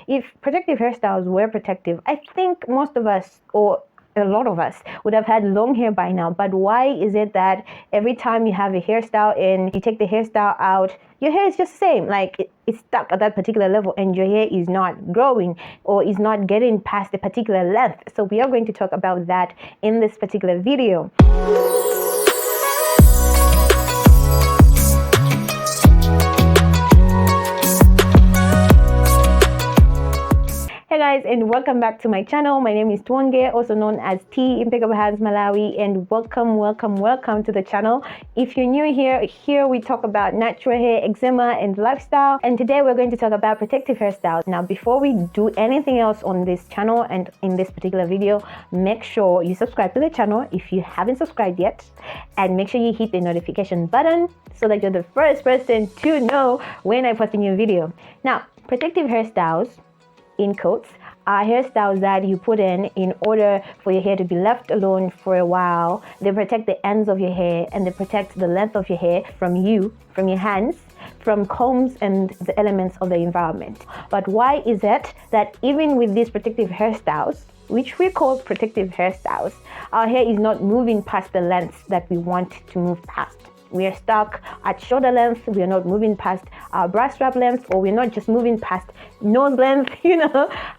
if protective hairstyles were protective, I think most of us, or a lot of us, would have had long hair by now. But why is it that every time you have a hairstyle and you take the hairstyle out, your hair is just the same? Like it's stuck at that particular level and your hair is not growing or is not getting past a particular length. So we are going to talk about that in this particular video. Hey guys, and welcome back to my channel. My name is Twange, also known as T Impeccable Hands Malawi, and welcome to the channel. If you're new here we talk about natural hair, eczema, and lifestyle, and today we're going to talk about protective hairstyles. Now, before we do anything else on this channel and in this particular video, make sure you subscribe to the channel if you haven't subscribed yet, and make sure you hit the notification button so that you're the first person to know when I post a new video. Now, protective hairstyles, in quotes, are hairstyles that you put in order for your hair to be left alone for a while. They protect the ends of your hair and they protect the length of your hair from your hands, from combs and the elements of the environment. But why is it that even with these protective hairstyles, which we call protective hairstyles, our hair is not moving past the lengths that we want to move past? We are stuck at shoulder length, we are not moving past our bra strap length, or we're not just moving past nose length,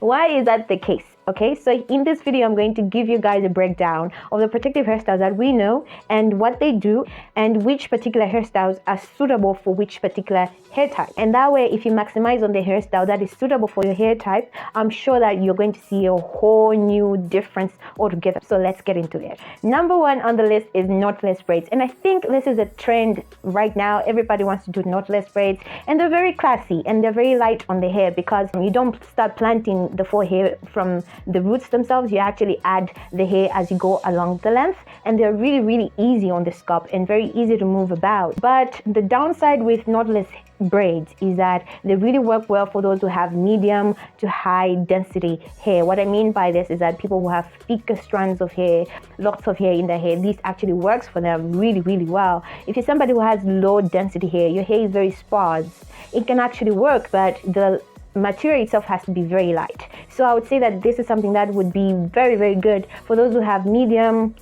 Why is that the case? Okay, so in this video, I'm going to give you guys a breakdown of the protective hairstyles that we know and what they do and which particular hairstyles are suitable for which particular hair type. And that way, if you maximize on the hairstyle that is suitable for your hair type, I'm sure that you're going to see a whole new difference altogether. So let's get into it. Number one on the list is knotless braids. And I think this is a trend right now. Everybody wants to do knotless braids, and they're very classy and they're very light on the hair because you don't start planting the full hair from the roots themselves. You actually add the hair as you go along the length, and they're really easy on the scalp and very easy to move about. But the downside with knotless braids is that they really work well for those who have medium to high density hair. What I mean by this is that people who have thicker strands of hair, lots of hair in their hair, this actually works for them really well. If you're somebody who has low density hair, your hair is very sparse, it can actually work, but the material itself has to be very light. So I would say that this is something that would be very good for those who have medium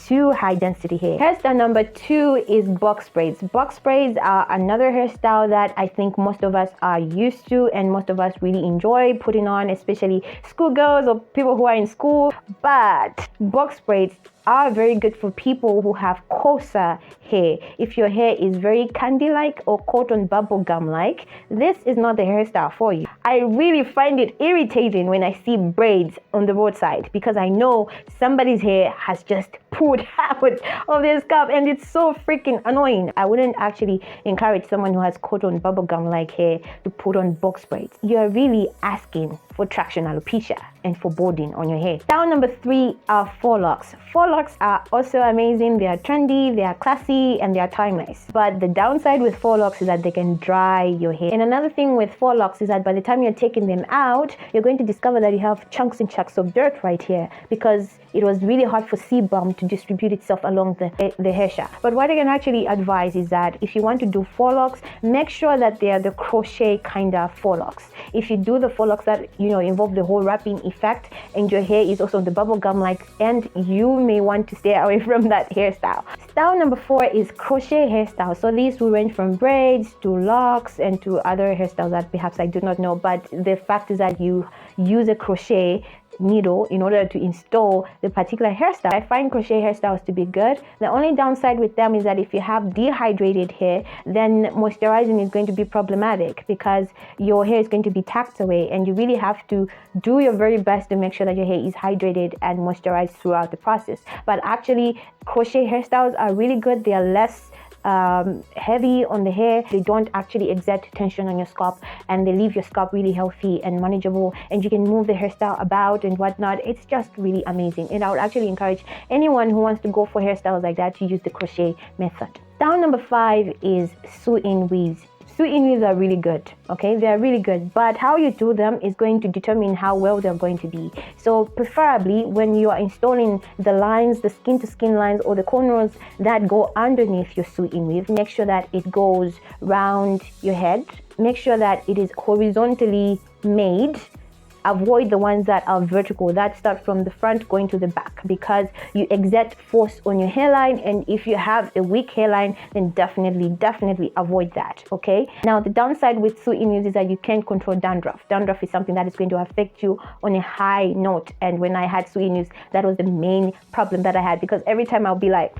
to high density hair. Hairstyle number 2 is box braids. Box braids are another hairstyle that I think most of us are used to and most of us really enjoy putting on, especially schoolgirls or people who are in school. But box braids are very good for people who have coarser hair. If your hair is very candy-like or cotton bubble gum-like, this is not the hairstyle for you. I really find it irritating when I see braids on the roadside because I know somebody's hair has just pulled out of their scalp and it's so freaking annoying. I wouldn't actually encourage someone who has cotton bubble gum-like hair to put on box braids. You're really asking for traction alopecia and foreboding on your hair. Style number 3 are forelocks. Forelocks are also amazing. They are trendy, they are classy, and they are timeless. But the downside with forelocks is that they can dry your hair. And another thing with forelocks is that by the time you're taking them out, you're going to discover that you have chunks and chunks of dirt right here because it was really hard for sebum to distribute itself along the hair shaft. But what I can actually advise is that if you want to do forelocks, make sure that they are the crochet kind of forelocks. If you do the forelocks that involve the whole wrapping effect and your hair is also the bubble gum like end, you may want to stay away from that hairstyle. Style number 4 is crochet hairstyle. So these will range from braids to locks and to other hairstyles that perhaps I do not know, but the fact is that you use a crochet needle in order to install the particular hairstyle. I find crochet hairstyles to be good. The only downside with them is that if you have dehydrated hair, then moisturizing is going to be problematic because your hair is going to be tacked away, and you really have to do your very best to make sure that your hair is hydrated and moisturized throughout the process. But actually, crochet hairstyles are really good. They are less heavy on the hair. They don't actually exert tension on your scalp, and they leave your scalp really healthy and manageable, and you can move the hairstyle about and whatnot. It's just really amazing, and I would actually encourage anyone who wants to go for hairstyles like that to use the crochet method. Style number 5 is sew-in weaves. Sew-in weaves are really good, okay? They're really good, but how you do them is going to determine how well they're going to be. So preferably when you are installing the lines, the skin to skin lines or the cornrows that go underneath your sew-in weave, make sure that it goes round your head. Make sure that it is horizontally made avoid the ones that are vertical, that start from the front going to the back, because you exert force on your hairline, and if you have a weak hairline, then definitely avoid that. Okay, now the downside with sew-in weaves is that you can't control dandruff. Dandruff is something that is going to affect you on a high note, and when I had sew-in weaves, that was the main problem that I had, because every time I'll be like,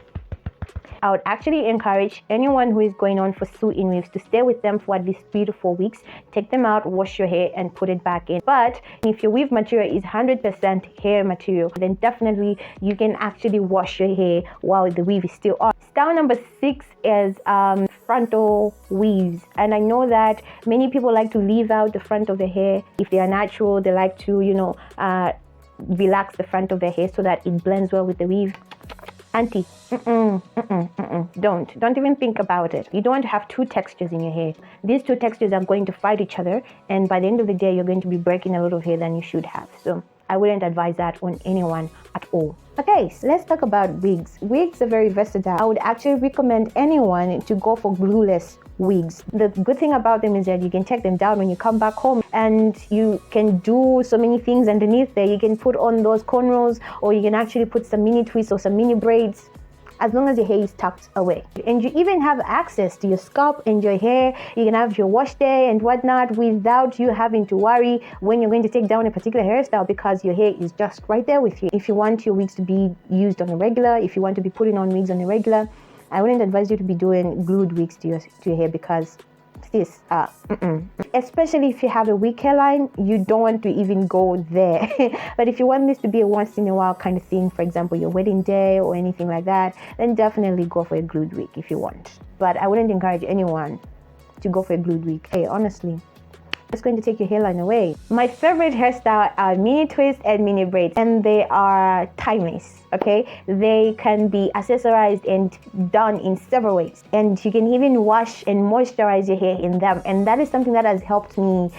I would actually encourage anyone who is going on for sew-in weaves to stay with them for at least 3 to 4 weeks. Take them out, wash your hair, and put it back in. But if your weave material is 100% hair material, then definitely you can actually wash your hair while the weave is still on. Style number 6 is frontal weaves, and I know that many people like to leave out the front of the hair. If they are natural, they like to, relax the front of their hair so that it blends well with the weave. Auntie, don't even think about it. You don't have 2 textures in your hair. These 2 textures are going to fight each other, and by the end of the day, you're going to be breaking a lot of hair than you should have. So I wouldn't advise that on anyone at all. Okay, so let's talk about wigs. Wigs are very versatile. I would actually recommend anyone to go for glueless wigs. The good thing about them is that you can take them down when you come back home, and you can do so many things underneath there. You can put on those cornrows, or you can actually put some mini twists or some mini braids, as long as your hair is tucked away. And you even have access to your scalp and your hair. You can have your wash day and whatnot without you having to worry when you're going to take down a particular hairstyle, because your hair is just right there with you. If you want your wigs to be used on a regular, if you want to be putting on wigs on a regular, I wouldn't advise you to be doing glued wigs to your hair, because this especially if you have a weak hairline, you don't want to even go there. But if you want this to be a once in a while kind of thing, for example your wedding day or anything like that, then definitely go for a glued wig if you want. But I wouldn't encourage anyone to go for a glued wig. Hey, honestly, it's going to take your hairline away. My favorite hairstyle are mini twists and mini braids, and they are timeless. Okay, they can be accessorized and done in several ways, and you can even wash and moisturize your hair in them, and that is something that has helped me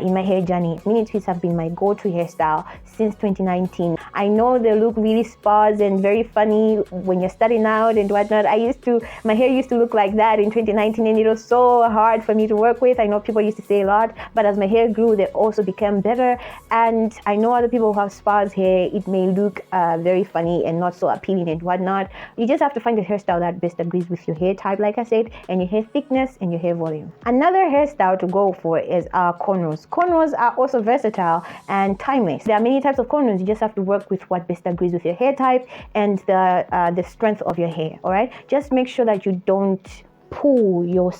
in my hair journey. Mini twists have been my go-to hairstyle since 2019. I know they look really sparse and very funny when you're starting out and whatnot. My hair used to look like that in 2019, and it was so hard for me to work with. I know people used to say a lot, but as my hair grew, they also became better. And I know other people who have sparse hair, it may look very funny and not so appealing and whatnot. You just have to find a hairstyle that best agrees with your hair type, like I said, and your hair thickness and your hair volume. Another hairstyle to go for is cornrows. Cornrows are also versatile and timeless. There are many types of cornrows. You just have to work with what best agrees with your hair type and the strength of your hair. All right, just make sure that you don't pull your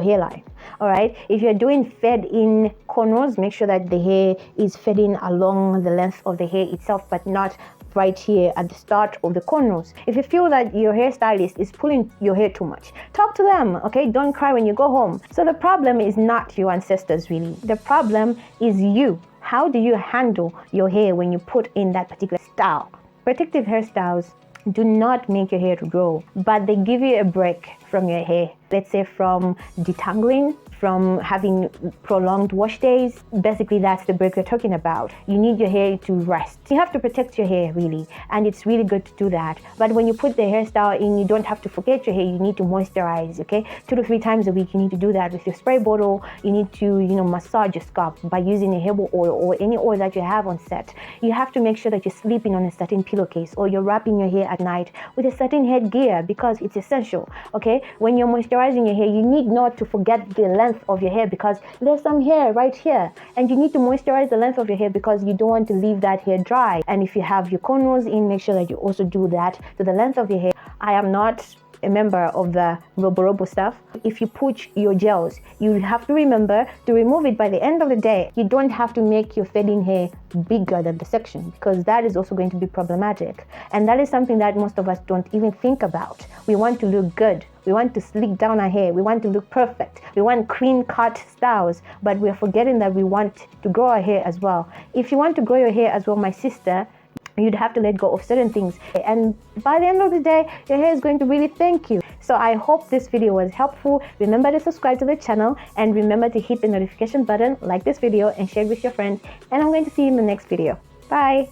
hairline. All right, if you're doing fed in cornrows, make sure that the hair is fed in along the length of the hair itself, but not right here at the start of the cornrows. If you feel that your hairstylist is pulling your hair too much, talk to them. Okay, don't cry when you go home. So the problem is not your ancestors, really. The problem is you. How do you handle your hair when you put in that particular style? Protective hairstyles do not make your hair to grow, but they give you a break from your hair. Let's say from detangling, from having prolonged wash days. Basically, that's the break we're talking about. You need your hair to rest. You have to protect your hair, really, and it's really good to do that. But when you put the hairstyle in, you don't have to forget your hair. You need to moisturize, okay? 2 to 3 times a week, you need to do that with your spray bottle. You need to, massage your scalp by using a herbal oil or any oil that you have on set. You have to make sure that you're sleeping on a certain pillowcase, or you're wrapping your hair at night with a certain headgear, because it's essential, okay? When you're moisturizing your hair, you need not to forget the length of your hair, because there's some hair right here, and you need to moisturize the length of your hair because you don't want to leave that hair dry. And if you have your cornrows in, make sure that you also do that to the length of your hair. I am not a member of the robo stuff. If you put your gels, you have to remember to remove it by the end of the day. You don't have to make your fading hair bigger than the section, because that is also going to be problematic. And that is something that most of us don't even think about. We want to look good. We want to slick down our hair. We want to look perfect. We want clean cut styles, but we're forgetting that we want to grow our hair as well. If you want to grow your hair as well, my sister, you'd have to let go of certain things, and by the end of the day, your hair is going to really thank you. So I hope this video was helpful. Remember to subscribe to the channel, and remember to hit the notification button, like this video, and share it with your friends. And I'm going to see you in the next video. Bye.